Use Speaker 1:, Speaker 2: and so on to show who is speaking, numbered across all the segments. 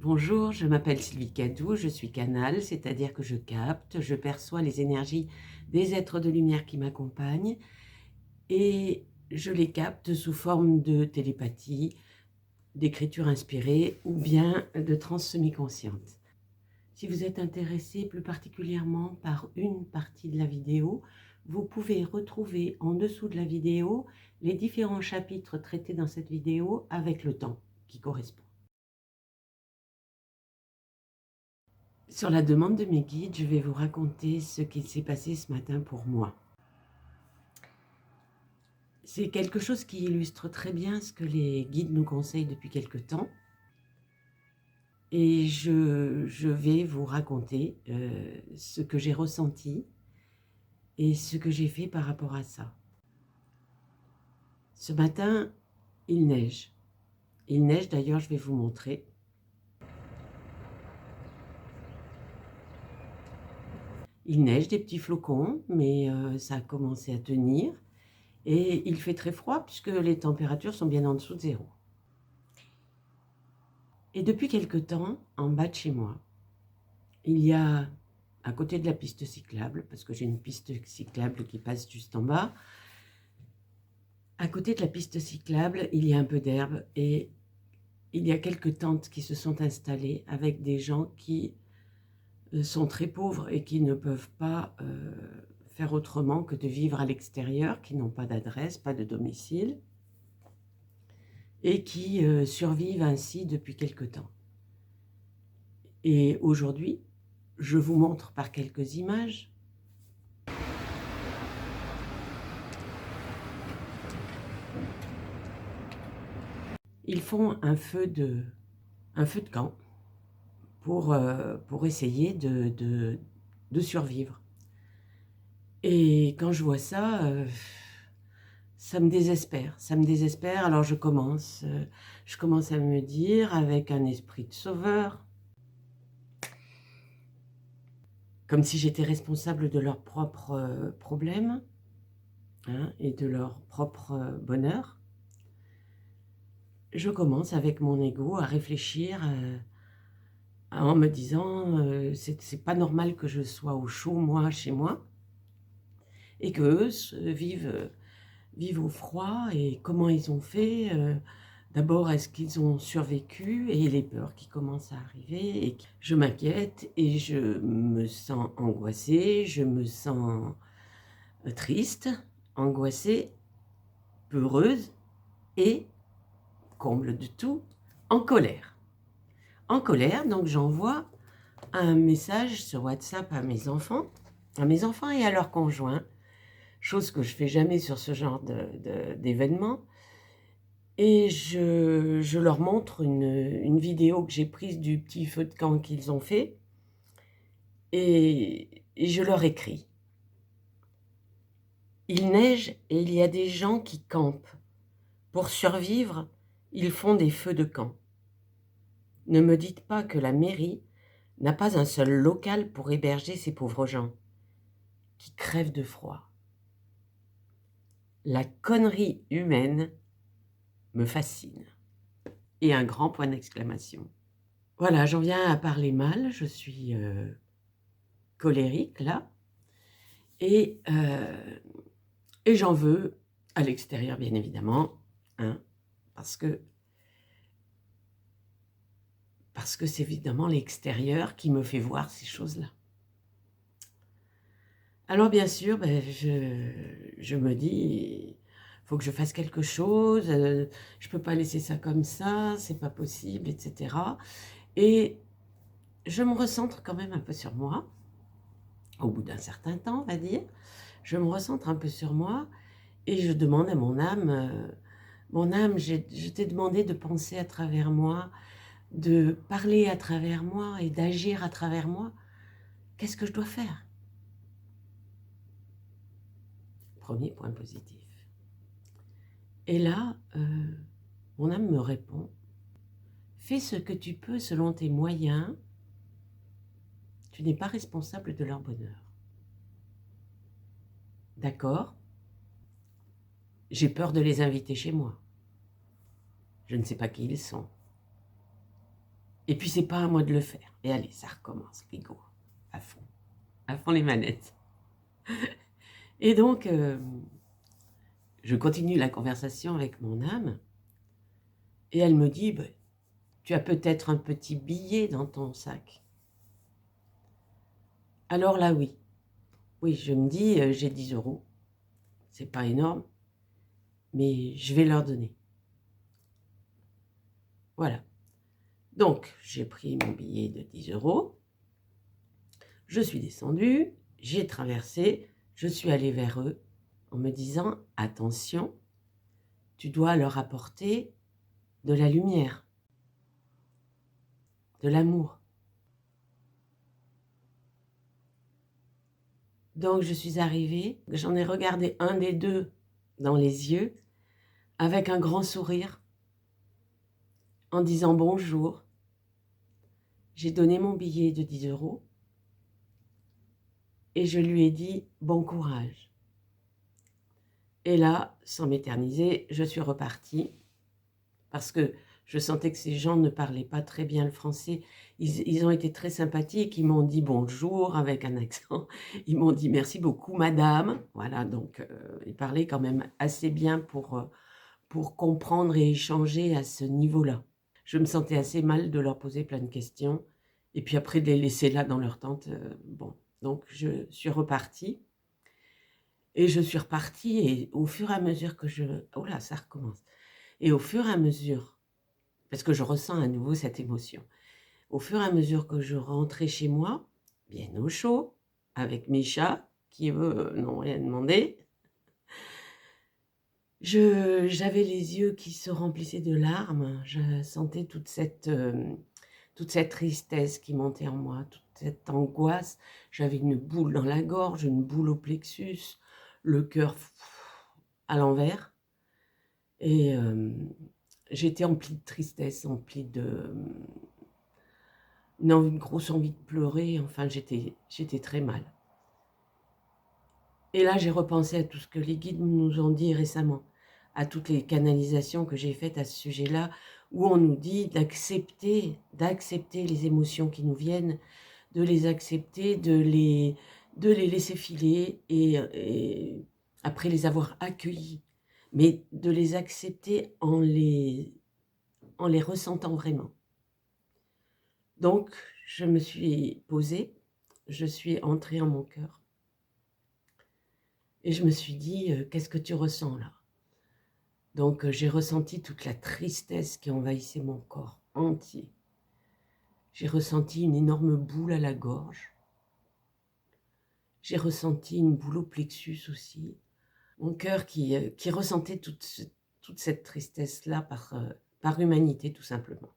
Speaker 1: Bonjour, je m'appelle Sylvie Cadou, je suis canal, c'est-à-dire que je capte, je perçois les énergies des êtres de lumière qui m'accompagnent et je les capte sous forme de télépathie, d'écriture inspirée ou bien de transe semi-consciente. Si vous êtes intéressé plus particulièrement par une partie de la vidéo, vous pouvez retrouver en dessous de la vidéo les différents chapitres traités dans cette vidéo avec le temps qui correspond. Sur la demande de mes guides, je vais vous raconter ce qui s'est passé ce matin pour moi. C'est quelque chose qui illustre très bien ce que les guides nous conseillent depuis quelque temps. Et je vais vous raconter ce que j'ai ressenti et ce que j'ai fait par rapport à ça. Ce matin, il neige. Il neige, d'ailleurs, je vais vous montrer. Il neige des petits flocons, mais ça a commencé à tenir. Et il fait très froid puisque les températures sont bien en dessous de zéro. Et depuis quelque temps, en bas de chez moi, il y a, à côté de la piste cyclable, parce que j'ai une piste cyclable qui passe juste en bas, à côté de la piste cyclable, il y a un peu d'herbe et il y a quelques tentes qui se sont installées avec des gens qui sont très pauvres et qui ne peuvent pas faire autrement que de vivre à l'extérieur, qui n'ont pas d'adresse, pas de domicile, et qui survivent ainsi depuis quelque temps. Et aujourd'hui, je vous montre par quelques images ils font un feu de camp pour essayer de survivre. Et quand je vois ça, ça me désespère. Alors je commence à me dire, avec un esprit de sauveur, comme si j'étais responsable de leurs propres problèmes, hein, et de leur propre bonheur, je commence avec mon ego à réfléchir en me disant c'est pas normal que je sois au chaud, moi, chez moi, et qu'eux vivent au froid, et comment ils ont fait. D'abord, est-ce qu'ils ont survécu? Et les peurs qui commencent à arriver, et je m'inquiète, et je me sens angoissée, je me sens triste, angoissée, peureuse, et, comble de tout, en colère. En colère, donc j'envoie un message sur WhatsApp à mes enfants et à leurs conjoints, chose que je fais jamais sur ce genre d'événement. Et je leur montre une vidéo que j'ai prise du petit feu de camp qu'ils ont fait, et je leur écris. Il neige et il y a des gens qui campent. Pour survivre, ils font des feux de camp. Ne me dites pas que la mairie n'a pas un seul local pour héberger ces pauvres gens qui crèvent de froid. La connerie humaine me fascine. Et un grand point d'exclamation. Voilà, j'en viens à parler mal, je suis colérique là, et j'en veux à l'extérieur, bien évidemment, hein, parce que c'est évidemment l'extérieur qui me fait voir ces choses-là. Alors bien sûr, je me dis, il faut que je fasse quelque chose, je ne peux pas laisser ça comme ça, c'est pas possible, etc. Et je me recentre quand même un peu sur moi, au bout d'un certain temps, on va dire. Je me recentre un peu sur moi et je demande à mon âme, je t'ai demandé de penser à travers moi, de parler à travers moi et d'agir à travers moi. Qu'est-ce que je dois faire? Premier point positif. Et là, mon âme me répond, fais ce que tu peux selon tes moyens, tu n'es pas responsable de leur bonheur. D'accord? J'ai peur de les inviter chez moi. Je ne sais pas qui ils sont. Et puis, c'est pas à moi de le faire. Et allez, ça recommence, l'ego, à fond les manettes. Et donc, je continue la conversation avec mon âme, et elle me dit, bah, tu as peut-être un petit billet dans ton sac. Alors là, oui. Oui, je me dis, j'ai 10 €, c'est pas énorme, mais je vais leur donner. Voilà. Donc, j'ai pris mon billet de 10 €, je suis descendue, j'ai traversé, je suis allée vers eux en me disant, attention, tu dois leur apporter de la lumière, de l'amour. Donc, je suis arrivée, j'en ai regardé un des deux dans les yeux avec un grand sourire en disant bonjour. J'ai donné mon billet de 10 € et je lui ai dit bon courage. Et là, sans m'éterniser, je suis repartie parce que je sentais que ces gens ne parlaient pas très bien le français. Ils ont été très sympathiques, ils m'ont dit bonjour avec un accent. Ils m'ont dit merci beaucoup madame. Voilà, donc ils parlaient quand même assez bien pour comprendre et échanger à ce niveau-là. Je me sentais assez mal de leur poser plein de questions et puis après de les laisser là dans leur tente. Bon, donc je suis repartie. Et je suis repartie et au fur et à mesure que je... Oh là, ça recommence. Et au fur et à mesure, parce que je ressens à nouveau cette émotion, au fur et à mesure que je rentrais chez moi, bien au chaud, avec mes chats, qui eux n'ont rien demandé, j'avais les yeux qui se remplissaient de larmes, je sentais toute cette tristesse qui montait en moi, toute cette angoisse. J'avais une boule dans la gorge, une boule au plexus, le cœur à l'envers. Et j'étais emplie de tristesse, emplie de... une grosse envie de pleurer. Enfin, j'étais très mal. Et là, j'ai repensé à tout ce que les guides nous ont dit récemment, à toutes les canalisations que j'ai faites à ce sujet-là, où on nous dit d'accepter les émotions qui nous viennent, de les accepter, de les laisser filer et après les avoir accueillis, mais de les accepter en les ressentant vraiment. Donc, je me suis posée, je suis entrée en mon cœur et je me suis dit, qu'est-ce que tu ressens là? Donc, j'ai ressenti toute la tristesse qui envahissait mon corps entier. J'ai ressenti une énorme boule à la gorge. J'ai ressenti une boule au plexus aussi. Mon cœur qui ressentait toute cette tristesse-là par humanité, tout simplement.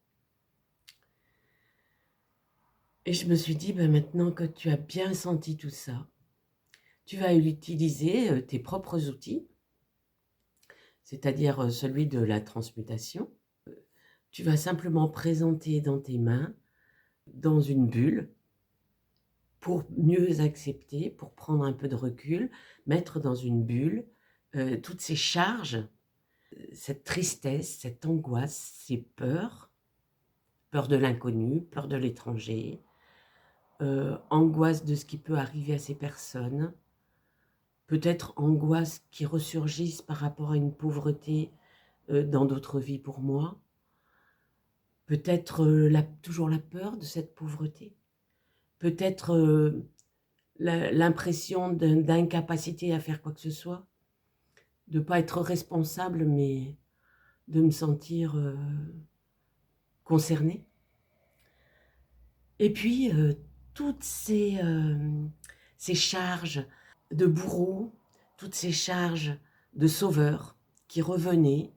Speaker 1: Et je me suis dit, ben maintenant que tu as bien senti tout ça, tu vas utiliser tes propres outils, c'est-à-dire celui de la transmutation. Tu vas simplement présenter dans tes mains, dans une bulle, pour mieux accepter, pour prendre un peu de recul, mettre dans une bulle toutes ces charges, cette tristesse, cette angoisse, ces peurs, peur de l'inconnu, peur de l'étranger, angoisse de ce qui peut arriver à ces personnes, peut-être angoisse qui ressurgissent par rapport à une pauvreté dans d'autres vies pour moi, peut-être toujours la peur de cette pauvreté, peut-être l'impression d'incapacité à faire quoi que ce soit, de ne pas être responsable, mais de me sentir concernée. Et puis, toutes ces charges de bourreau, toutes ces charges de sauveur qui revenaient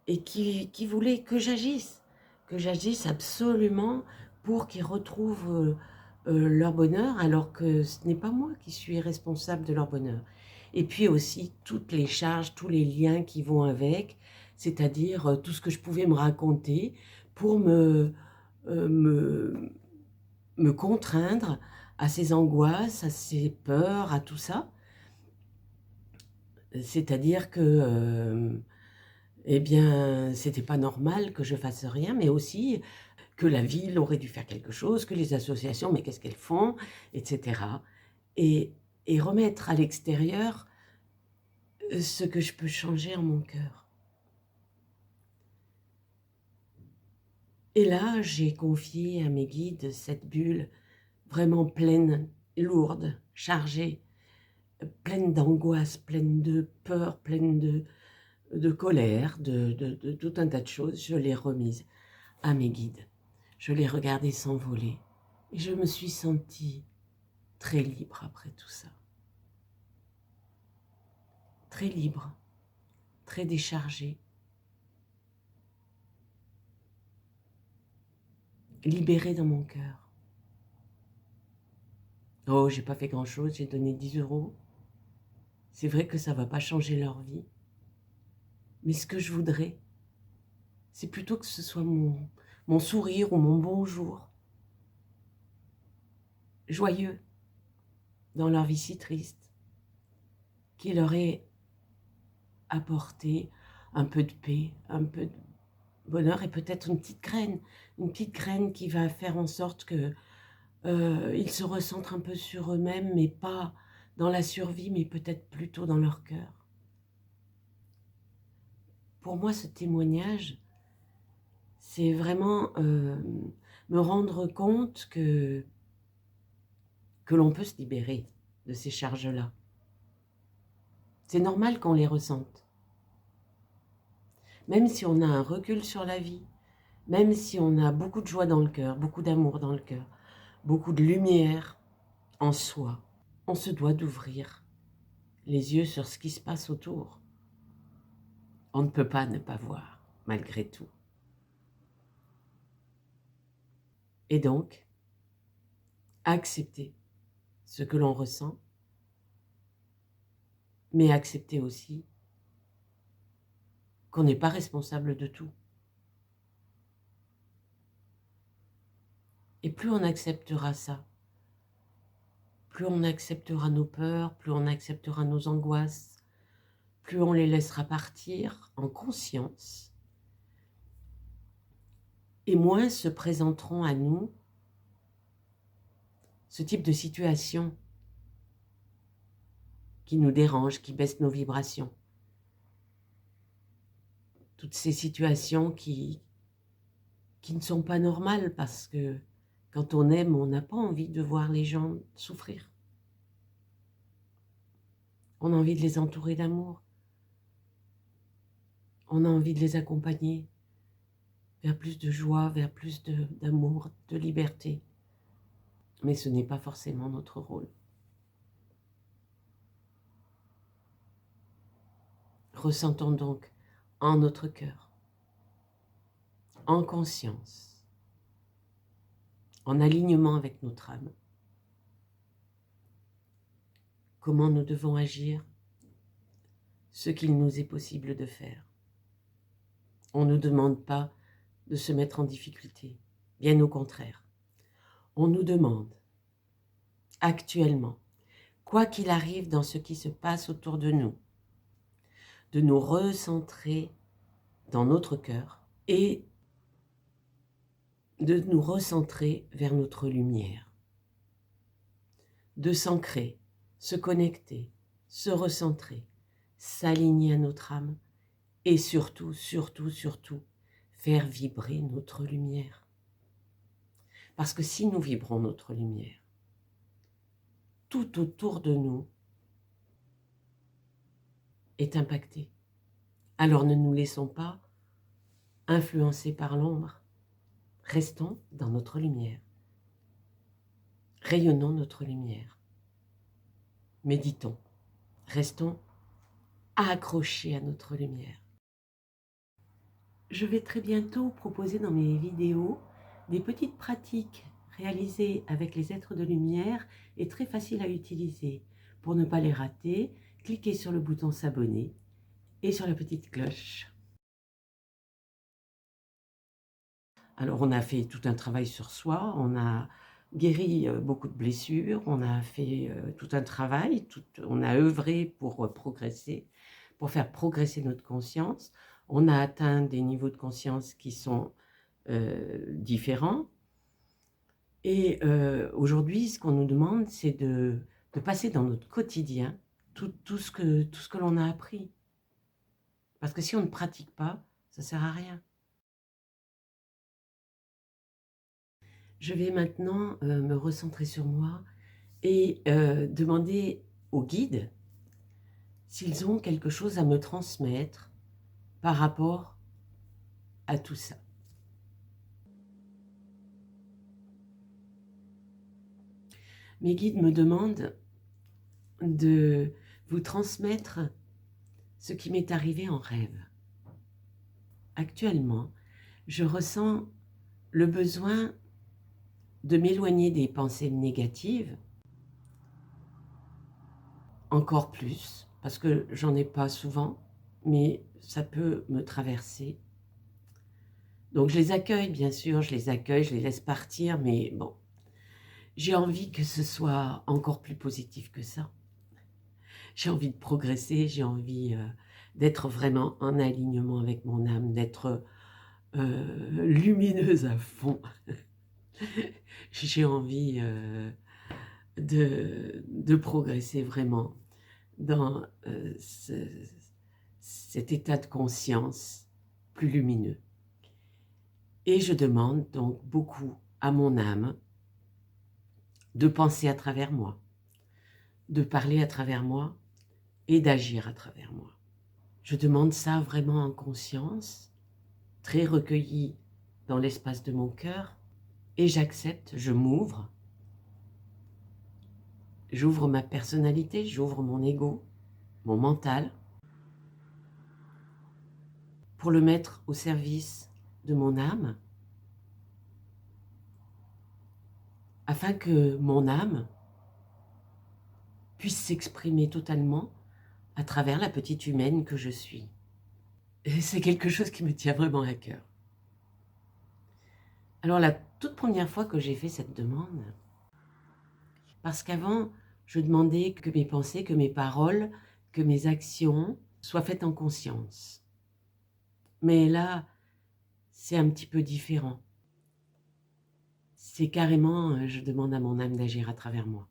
Speaker 1: et qui voulaient que j'agisse absolument pour qu'ils retrouvent leur bonheur, alors que ce n'est pas moi qui suis responsable de leur bonheur. Et puis aussi toutes les charges, tous les liens qui vont avec, c'est-à-dire tout ce que je pouvais me raconter pour me contraindre à ces angoisses, à ces peurs, à tout ça. C'est-à-dire que eh bien, c'était pas normal que je fasse rien, mais aussi que la ville aurait dû faire quelque chose, que les associations, mais qu'est-ce qu'elles font, etc. Et, et remettre à l'extérieur ce que je peux changer en mon cœur. Et là, j'ai confié à mes guides cette bulle vraiment pleine, lourde, chargée, pleine d'angoisse, pleine de peur, pleine de colère, de tout un tas de choses. Je l'ai remise à mes guides. Je l'ai regardée s'envoler. Et je me suis sentie très libre après tout ça. Très libre, très déchargée. Libérée dans mon cœur. Oh, j'ai pas fait grand-chose, j'ai donné 10 euros. C'est vrai que ça va pas changer leur vie. Mais ce que je voudrais, c'est plutôt que ce soit mon sourire ou mon bonjour. Joyeux dans leur vie si triste. Qui leur ait apporté un peu de paix, un peu de bonheur et peut-être une petite graine qui va faire en sorte que ils se recentrent un peu sur eux-mêmes, mais pas dans la survie, mais peut-être plutôt dans leur cœur. Pour moi, ce témoignage, c'est vraiment me rendre compte que l'on peut se libérer de ces charges-là. C'est normal qu'on les ressente. Même si on a un recul sur la vie, même si on a beaucoup de joie dans le cœur, beaucoup d'amour dans le cœur, beaucoup de lumière en soi, on se doit d'ouvrir les yeux sur ce qui se passe autour. On ne peut pas ne pas voir, malgré tout. Et donc, accepter ce que l'on ressent, mais accepter aussi qu'on n'est pas responsable de tout. Et plus on acceptera ça, plus on acceptera nos peurs, plus on acceptera nos angoisses, plus on les laissera partir en conscience, et moins se présenteront à nous ce type de situation qui nous dérange, qui baisse nos vibrations. Toutes ces situations qui ne sont pas normales parce que quand on aime, on n'a pas envie de voir les gens souffrir. On a envie de les entourer d'amour. On a envie de les accompagner vers plus de joie, vers plus d'amour, de liberté. Mais ce n'est pas forcément notre rôle. Ressentons donc en notre cœur, en conscience, en alignement avec notre âme, comment nous devons agir, ce qu'il nous est possible de faire. On ne nous demande pas de se mettre en difficulté, bien au contraire. On nous demande actuellement, quoi qu'il arrive dans ce qui se passe autour de nous recentrer dans notre cœur et de nous recentrer vers notre lumière, de s'ancrer, se connecter, se recentrer, s'aligner à notre âme et surtout, surtout, surtout, faire vibrer notre lumière. Parce que si nous vibrons notre lumière, tout autour de nous est impacté. Alors ne nous laissons pas influencer par l'ombre. Restons dans notre lumière. Rayonnons notre lumière. Méditons. Restons accrochés à notre lumière. Je vais très bientôt proposer dans mes vidéos des petites pratiques réalisées avec les êtres de lumière et très faciles à utiliser. Pour ne pas les rater, cliquez sur le bouton s'abonner et sur la petite cloche. Alors on a fait tout un travail sur soi, on a guéri beaucoup de blessures, on a fait tout un travail, on a œuvré pour progresser, pour faire progresser notre conscience. On a atteint des niveaux de conscience qui sont différents. Et aujourd'hui, ce qu'on nous demande, c'est de passer dans notre quotidien tout ce que l'on a appris. Parce que si on ne pratique pas, ça ne sert à rien. Je vais maintenant me recentrer sur moi et demander aux guides s'ils ont quelque chose à me transmettre par rapport à tout ça. Mes guides me demandent de vous transmettre ce qui m'est arrivé en rêve. Actuellement, je ressens le besoin de m'éloigner des pensées négatives, encore plus, parce que j'en ai pas souvent, mais ça peut me traverser. Donc je les accueille, bien sûr, je les accueille, je les laisse partir, mais bon, j'ai envie que ce soit encore plus positif que ça. J'ai envie de progresser, j'ai envie d'être vraiment en alignement avec mon âme, d'être lumineuse à fond. J'ai envie de progresser vraiment dans cet état de conscience plus lumineux. Et je demande donc beaucoup à mon âme de penser à travers moi, de parler à travers moi et d'agir à travers moi. Je demande ça vraiment en conscience, très recueillie dans l'espace de mon cœur, et j'accepte, je m'ouvre, j'ouvre ma personnalité, j'ouvre mon ego, mon mental, pour le mettre au service de mon âme, afin que mon âme puisse s'exprimer totalement à travers la petite humaine que je suis. Et c'est quelque chose qui me tient vraiment à cœur. Alors la toute première fois que j'ai fait cette demande, parce qu'avant, je demandais que mes pensées, que mes paroles, que mes actions soient faites en conscience. Mais là, c'est un petit peu différent. C'est carrément, je demande à mon âme d'agir à travers moi.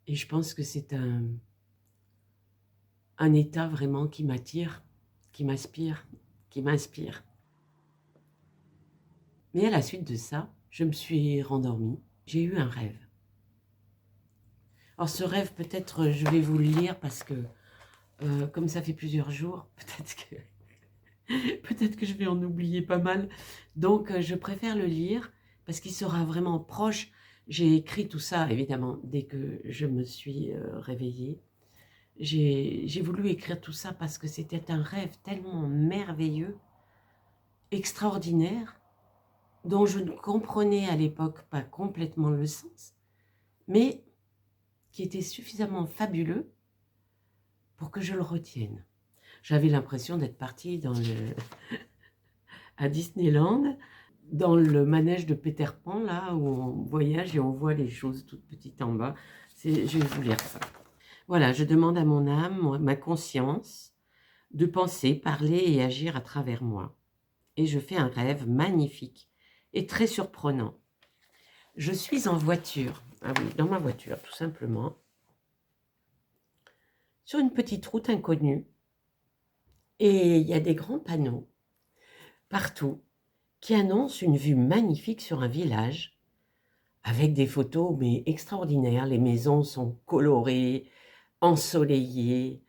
Speaker 1: Et je pense que c'est un état vraiment qui m'attire, qui m'inspire. Mais à la suite de ça, je me suis rendormie. J'ai eu un rêve. Alors ce rêve, peut-être je vais vous le lire parce que comme ça fait plusieurs jours, peut-être que je vais en oublier pas mal. Donc je préfère le lire parce qu'il sera vraiment proche. J'ai écrit tout ça, évidemment, dès que je me suis réveillée. J'ai voulu écrire tout ça parce que c'était un rêve tellement merveilleux, extraordinaire, dont je ne comprenais à l'époque pas complètement le sens, mais qui était suffisamment fabuleux pour que je le retienne. J'avais l'impression d'être partie à Disneyland, dans le manège de Peter Pan, là où on voyage et on voit les choses toutes petites en bas. Je vais vous lire ça. Voilà, je demande à mon âme, ma conscience, de penser, parler et agir à travers moi. Et je fais un rêve magnifique et très surprenant. Je suis en voiture, ah oui, dans ma voiture tout simplement, sur une petite route inconnue, et il y a des grands panneaux partout qui annoncent une vue magnifique sur un village avec des photos mais extraordinaires. Les maisons sont colorées, ensoleillées,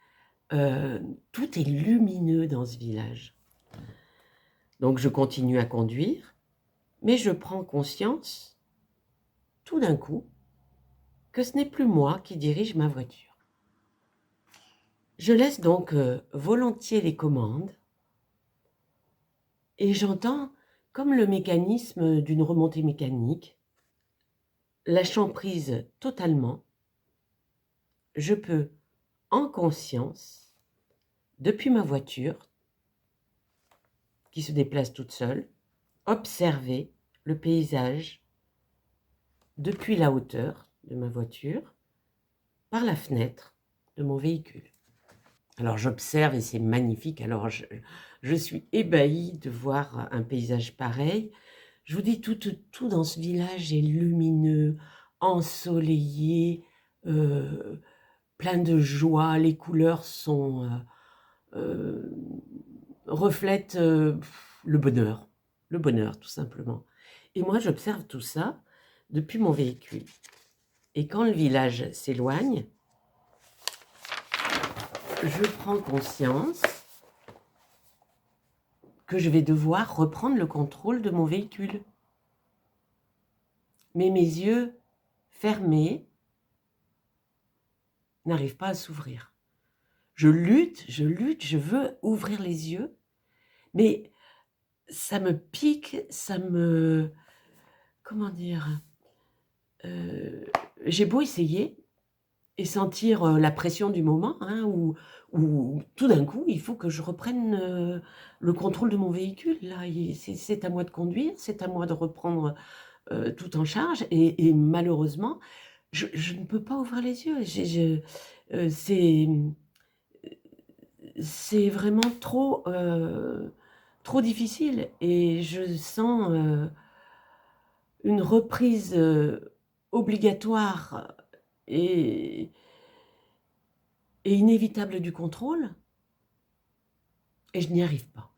Speaker 1: tout est lumineux dans ce village. Donc je continue à conduire, mais je prends conscience tout d'un coup que ce n'est plus moi qui dirige ma voiture. Je laisse donc volontiers les commandes et j'entends, comme le mécanisme d'une remontée mécanique, lâchant prise totalement, je peux, en conscience, depuis ma voiture, qui se déplace toute seule, observer le paysage depuis la hauteur de ma voiture, par la fenêtre de mon véhicule. Alors j'observe et c'est magnifique. Alors je suis ébahie de voir un paysage pareil. Je vous dis, tout dans ce village est lumineux, ensoleillé, plein de joie. Les couleurs euh, reflètent le bonheur tout simplement. Et moi j'observe tout ça depuis mon véhicule. Et quand le village s'éloigne, je prends conscience que je vais devoir reprendre le contrôle de mon véhicule. Mais mes yeux fermés n'arrivent pas à s'ouvrir. Je lutte, je veux ouvrir les yeux, mais ça me pique, comment dire, j'ai beau essayer et sentir la pression du moment, hein, où tout d'un coup, il faut que je reprenne le contrôle de mon véhicule. Là, c'est à moi de conduire, c'est à moi de reprendre tout en charge, et malheureusement, je ne peux pas ouvrir les yeux. C'est vraiment trop difficile, et je sens une reprise obligatoire et inévitable du contrôle, et je n'y arrive pas.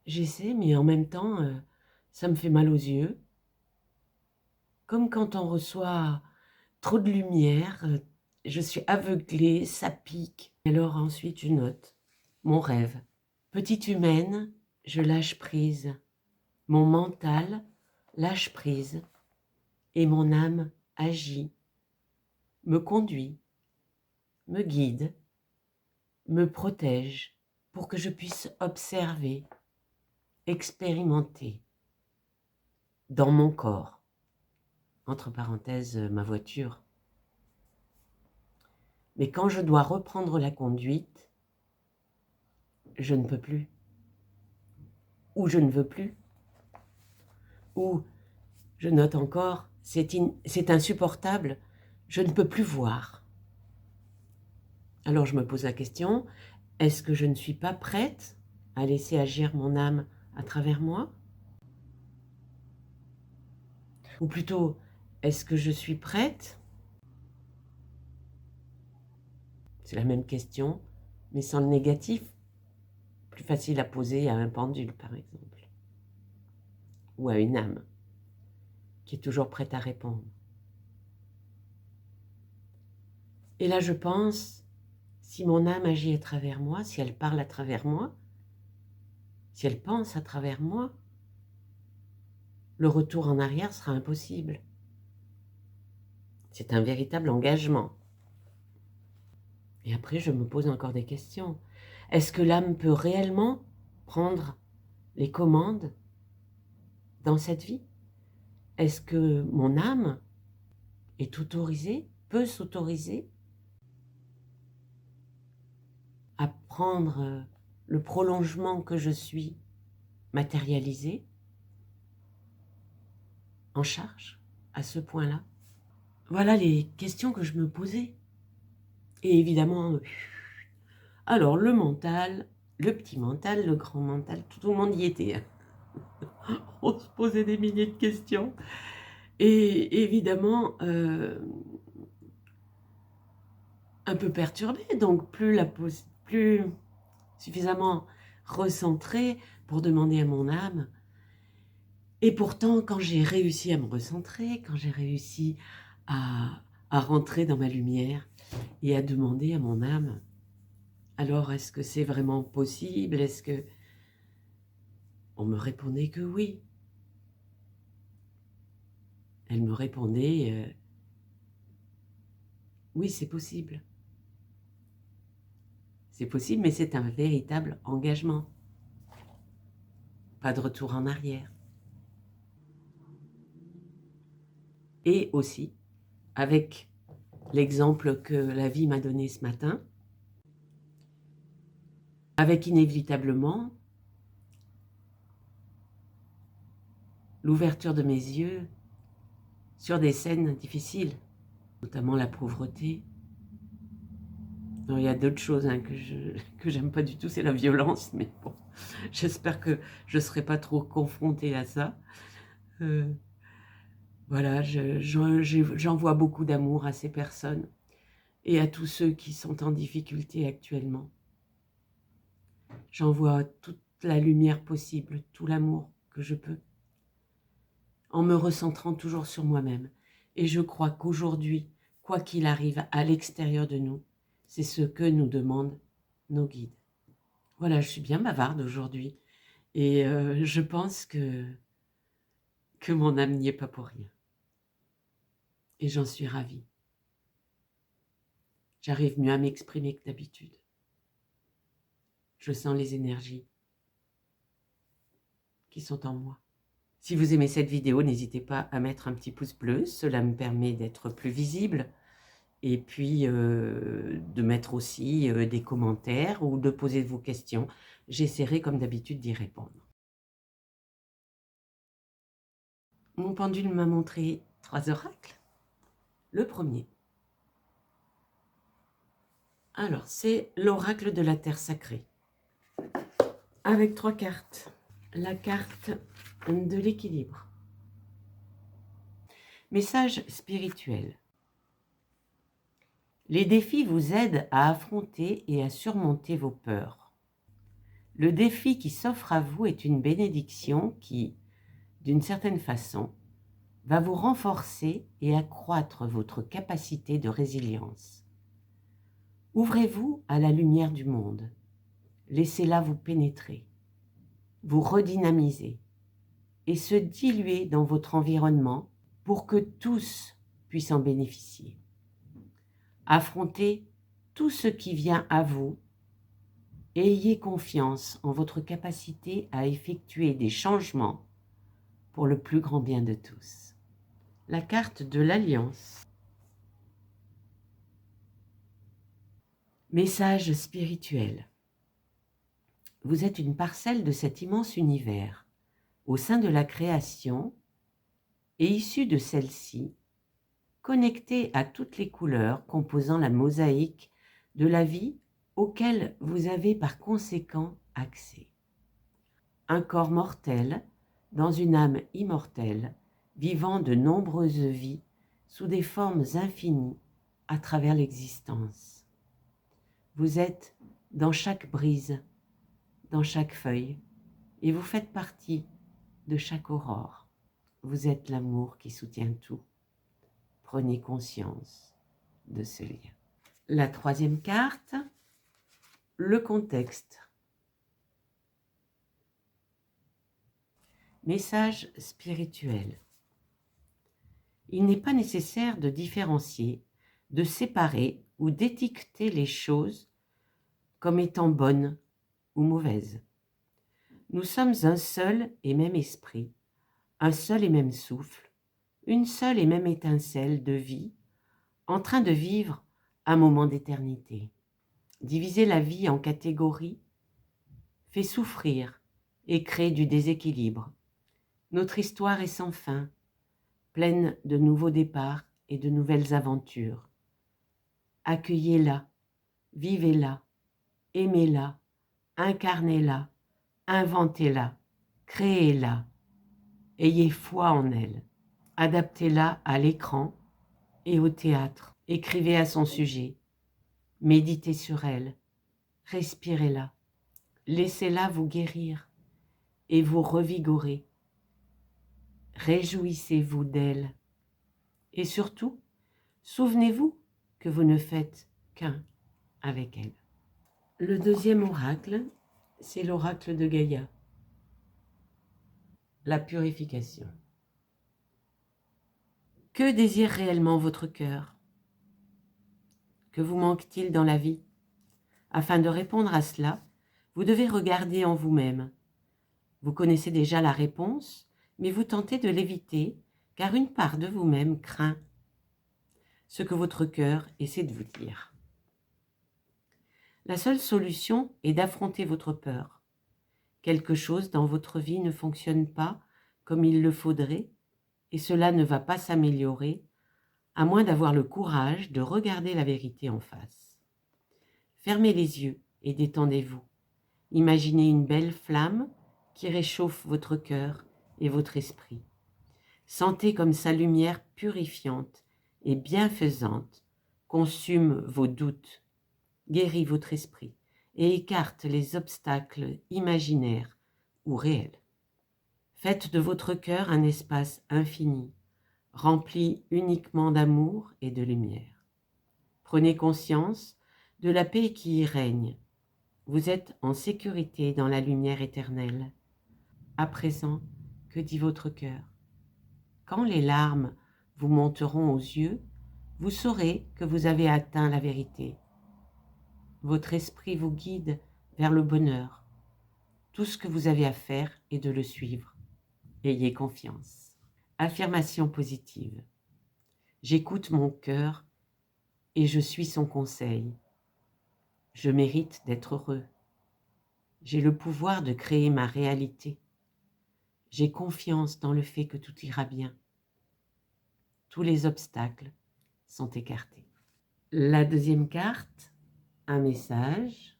Speaker 1: J'essaie, mais en même temps, ça me fait mal aux yeux, comme quand on reçoit trop de lumière, je suis aveuglée, ça pique. Alors ensuite, je note mon rêve. Petite humaine, je lâche prise. Mon mental lâche prise. Et mon âme agit, me conduit, me guide, me protège pour que je puisse observer, expérimenter dans mon corps. Entre parenthèses, ma voiture. Mais quand je dois reprendre la conduite, je ne peux plus. Ou je ne veux plus. Ou, je note encore, c'est insupportable, je ne peux plus voir. Alors je me pose la question, est-ce que je ne suis pas prête à laisser agir mon âme à travers moi? Ou plutôt, est-ce que je suis prête? C'est la même question, mais sans le négatif. Plus facile à poser à un pendule, par exemple. Ou à une âme qui est toujours prête à répondre. Et là, je pense, si mon âme agit à travers moi, si elle parle à travers moi, si elle pense à travers moi, le retour en arrière sera impossible. C'est un véritable engagement. Et après, je me pose encore des questions. Est-ce que l'âme peut réellement prendre les commandes dans cette vie? Est-ce que mon âme est autorisée, peut s'autoriser à prendre le prolongement que je suis matérialisé en charge à ce point-là? Voilà les questions que je me posais. Et évidemment, alors le mental, le petit mental, le grand mental, tout le monde y était. On se posait des milliers de questions. Et évidemment, un peu perturbée, donc plus suffisamment recentrée pour demander à mon âme. Et pourtant, quand j'ai réussi à me recentrer, quand j'ai réussi à rentrer dans ma lumière et à demander à mon âme, alors est-ce que c'est vraiment possible? Est-ce que... On me répondait que oui. Elle me répondait, oui, c'est possible. C'est possible, mais c'est un véritable engagement. Pas de retour en arrière. Et aussi, avec l'exemple que la vie m'a donné ce matin, avec inévitablement l'ouverture de mes yeux sur des scènes difficiles, notamment la pauvreté, Non, il y a d'autres choses hein, que j'aime pas du tout, c'est la violence, mais bon, j'espère que je ne serai pas trop confrontée à ça. Euh, voilà, j'envoie beaucoup d'amour à ces personnes et à tous ceux qui sont en difficulté actuellement. J'envoie toute la lumière possible, tout l'amour que je peux, en me recentrant toujours sur moi-même. Et je crois qu'aujourd'hui, quoi qu'il arrive à l'extérieur de nous, c'est ce que nous demandent nos guides. Voilà, je suis bien bavarde aujourd'hui et je pense que mon âme n'y est pas pour rien. Et j'en suis ravie. J'arrive mieux à m'exprimer que d'habitude. Je sens les énergies qui sont en moi. Si vous aimez cette vidéo, n'hésitez pas à mettre un petit pouce bleu, cela me permet d'être plus visible. Et puis de mettre aussi des commentaires ou de poser vos questions. J'essaierai comme d'habitude d'y répondre. Mon pendule m'a montré 3 oracles. Le premier. Alors, c'est l'oracle de la terre sacrée. Avec 3 cartes. La carte de l'équilibre. Message spirituel. Les défis vous aident à affronter et à surmonter vos peurs. Le défi qui s'offre à vous est une bénédiction qui, d'une certaine façon, va vous renforcer et accroître votre capacité de résilience. Ouvrez-vous à la lumière du monde. Laissez-la vous pénétrer, vous redynamiser et se diluer dans votre environnement pour que tous puissent en bénéficier. Affrontez tout ce qui vient à vous et ayez confiance en votre capacité à effectuer des changements pour le plus grand bien de tous. La carte de l'Alliance. Message spirituel. Vous êtes une parcelle de cet immense univers, au sein de la création, et issue de celle-ci, connectée à toutes les couleurs composant la mosaïque de la vie auquel vous avez par conséquent accès. Un corps mortel dans une âme immortelle, vivant de nombreuses vies sous des formes infinies à travers l'existence. Vous êtes dans chaque brise, dans chaque feuille, et vous faites partie de chaque aurore. Vous êtes l'amour qui soutient tout. Prenez conscience de ce lien. La troisième carte, le contexte. Message spirituel. Il n'est pas nécessaire de différencier, de séparer ou d'étiqueter les choses comme étant bonnes ou mauvaises. Nous sommes un seul et même esprit, un seul et même souffle, une seule et même étincelle de vie, en train de vivre un moment d'éternité. Diviser la vie en catégories fait souffrir et crée du déséquilibre. Notre histoire est sans fin, pleine de nouveaux départs et de nouvelles aventures. Accueillez-la, vivez-la, aimez-la, incarnez-la, inventez-la, créez-la, ayez foi en elle, adaptez-la à l'écran et au théâtre, écrivez à son sujet, méditez sur elle, respirez-la, laissez-la vous guérir et vous revigorer. Réjouissez-vous d'elle et surtout, souvenez-vous que vous ne faites qu'un avec elle. Le deuxième oracle, c'est l'oracle de Gaïa, la purification. Que désire réellement votre cœur? Que vous manque-t-il dans la vie? Afin de répondre à cela, vous devez regarder en vous-même. Vous connaissez déjà la réponse, mais vous tentez de l'éviter, car une part de vous-même craint ce que votre cœur essaie de vous dire. La seule solution est d'affronter votre peur. Quelque chose dans votre vie ne fonctionne pas comme il le faudrait, et cela ne va pas s'améliorer, à moins d'avoir le courage de regarder la vérité en face. Fermez les yeux et détendez-vous. Imaginez une belle flamme qui réchauffe votre cœur et votre esprit. Sentez comme sa lumière purifiante et bienfaisante consume vos doutes, guérit votre esprit et écarte les obstacles imaginaires ou réels. Faites de votre cœur un espace infini, rempli uniquement d'amour et de lumière. Prenez conscience de la paix qui y règne. Vous êtes en sécurité dans la lumière éternelle. À présent, que dit votre cœur? Quand les larmes vous monteront aux yeux, vous saurez que vous avez atteint la vérité. Votre esprit vous guide vers le bonheur. Tout ce que vous avez à faire est de le suivre. Ayez confiance. Affirmation positive. J'écoute mon cœur et je suis son conseil. Je mérite d'être heureux. J'ai le pouvoir de créer ma réalité. J'ai confiance dans le fait que tout ira bien. Tous les obstacles sont écartés. La deuxième carte, un message.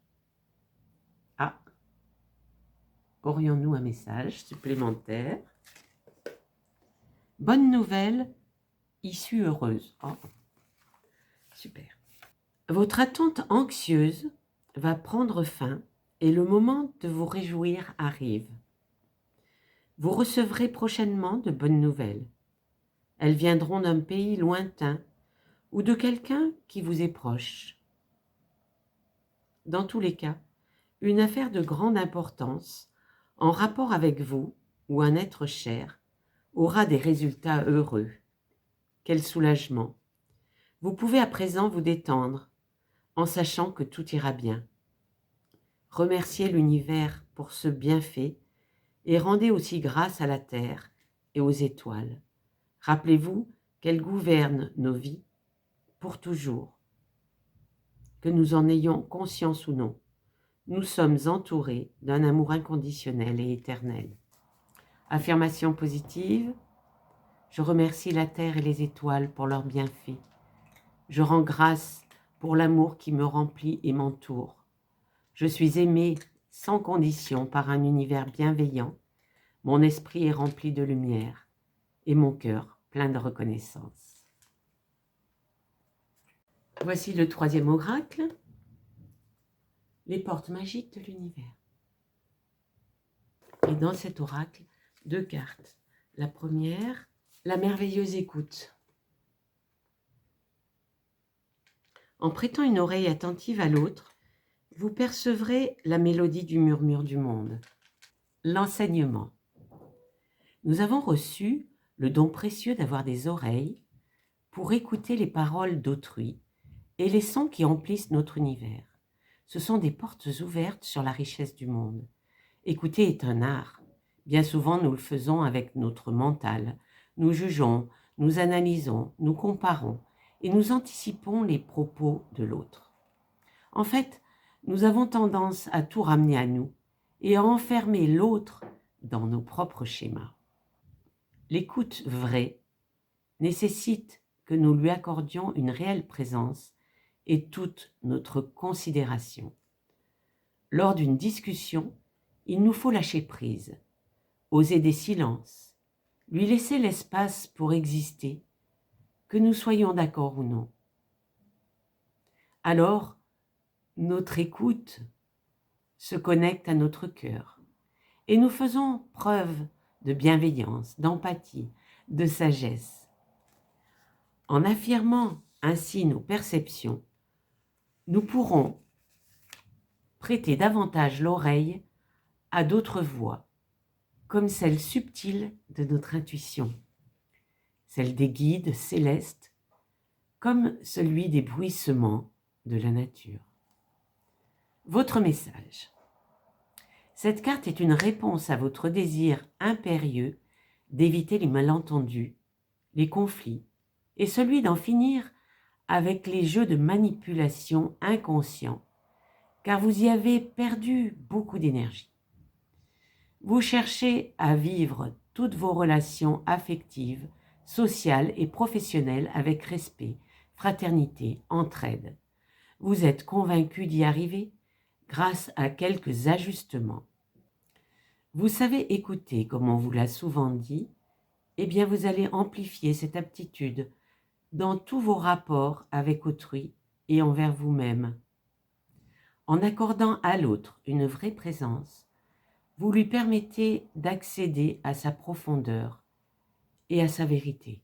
Speaker 1: Ah, aurions-nous un message supplémentaire? Bonne nouvelle, issue heureuse. Oh, super. Votre attente anxieuse va prendre fin et le moment de vous réjouir arrive. Vous recevrez prochainement de bonnes nouvelles. Elles viendront d'un pays lointain ou de quelqu'un qui vous est proche. Dans tous les cas, une affaire de grande importance, en rapport avec vous ou un être cher, aura des résultats heureux. Quel soulagement! Vous pouvez à présent vous détendre en sachant que tout ira bien. Remerciez l'univers pour ce bienfait et rendez aussi grâce à la terre et aux étoiles. Rappelez-vous qu'elles gouvernent nos vies pour toujours. Que nous en ayons conscience ou non, nous sommes entourés d'un amour inconditionnel et éternel. Affirmation positive. Je remercie la terre et les étoiles pour leurs bienfaits. Je rends grâce pour l'amour qui me remplit et m'entoure. Je suis aimé sans condition par un univers bienveillant. Mon esprit est rempli de lumière et mon cœur plein de reconnaissance. Voici le troisième oracle, les portes magiques de l'univers. Et dans cet oracle, deux cartes. La première, la merveilleuse écoute. En prêtant une oreille attentive à l'autre, vous percevrez la mélodie du murmure du monde. L'enseignement. Nous avons reçu le don précieux d'avoir des oreilles pour écouter les paroles d'autrui et les sons qui emplissent notre univers. Ce sont des portes ouvertes sur la richesse du monde. Écouter est un art. Bien souvent, nous le faisons avec notre mental. Nous jugeons, nous analysons, nous comparons et nous anticipons les propos de l'autre. En fait, nous avons tendance à tout ramener à nous et à enfermer l'autre dans nos propres schémas. L'écoute vraie nécessite que nous lui accordions une réelle présence et toute notre considération. Lors d'une discussion, il nous faut lâcher prise, oser des silences, lui laisser l'espace pour exister, que nous soyons d'accord ou non. Alors, notre écoute se connecte à notre cœur et nous faisons preuve de bienveillance, d'empathie, de sagesse. En affirmant ainsi nos perceptions, nous pourrons prêter davantage l'oreille à d'autres voix, comme celle subtile de notre intuition, celle des guides célestes, comme celui des bruissements de la nature. Votre message. Cette carte est une réponse à votre désir impérieux d'éviter les malentendus, les conflits, et celui d'en finir avec les jeux de manipulation inconscients, car vous y avez perdu beaucoup d'énergie. Vous cherchez à vivre toutes vos relations affectives, sociales et professionnelles avec respect, fraternité, entraide. Vous êtes convaincu d'y arriver grâce à quelques ajustements. Vous savez écouter, comme on vous l'a souvent dit, eh bien vous allez amplifier cette aptitude dans tous vos rapports avec autrui et envers vous-même. En accordant à l'autre une vraie présence, vous lui permettez d'accéder à sa profondeur et à sa vérité.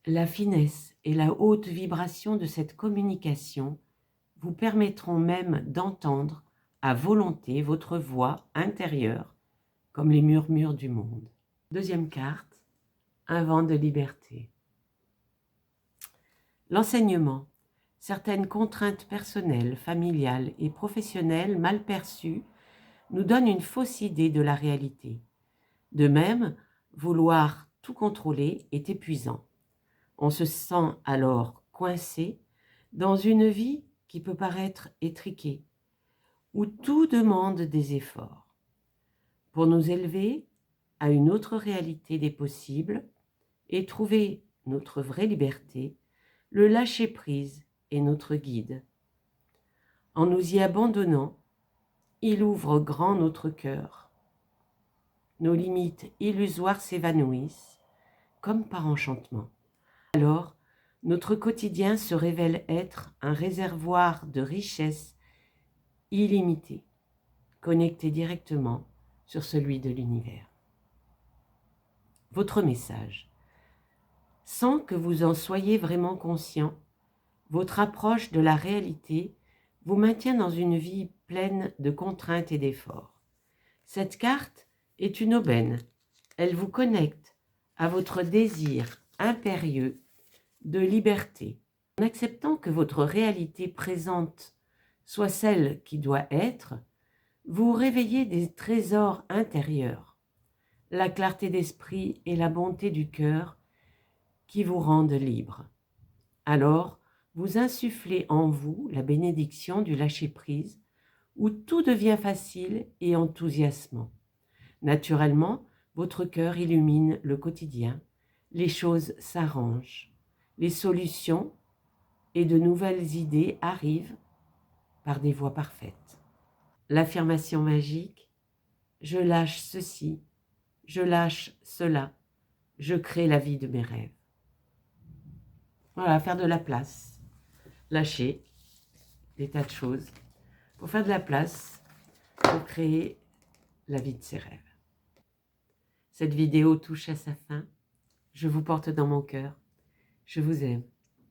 Speaker 1: La finesse et la haute vibration de cette communication vous permettront même d'entendre à volonté votre voix intérieure comme les murmures du monde. Deuxième carte, un vent de liberté. L'enseignement, certaines contraintes personnelles, familiales et professionnelles mal perçues nous donnent une fausse idée de la réalité. De même, vouloir tout contrôler est épuisant. On se sent alors coincé dans une vie qui peut paraître étriquée, où tout demande des efforts. Pour nous élever à une autre réalité des possibles et trouver notre vraie liberté, le lâcher-prise est notre guide. En nous y abandonnant, il ouvre grand notre cœur. Nos limites illusoires s'évanouissent comme par enchantement. Alors, notre quotidien se révèle être un réservoir de richesses illimitées, connecté directement sur celui de l'univers. Votre message. Sans que vous en soyez vraiment conscient, votre approche de la réalité vous maintient dans une vie pleine de contraintes et d'efforts. Cette carte est une aubaine. Elle vous connecte à votre désir impérieux de liberté. En acceptant que votre réalité présente soit celle qui doit être, vous réveillez des trésors intérieurs, la clarté d'esprit et la bonté du cœur qui vous rendent libre. Alors, vous insufflez en vous la bénédiction du lâcher-prise, où tout devient facile et enthousiasmant. Naturellement, votre cœur illumine le quotidien, les choses s'arrangent, les solutions et de nouvelles idées arrivent par des voies parfaites. L'affirmation magique, je lâche ceci, je lâche cela, je crée la vie de mes rêves. Voilà, faire de la place, lâcher des tas de choses pour faire de la place, pour créer la vie de ses rêves. Cette vidéo touche à sa fin. Je vous porte dans mon cœur. Je vous aime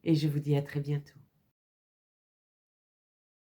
Speaker 1: et je vous dis à très bientôt.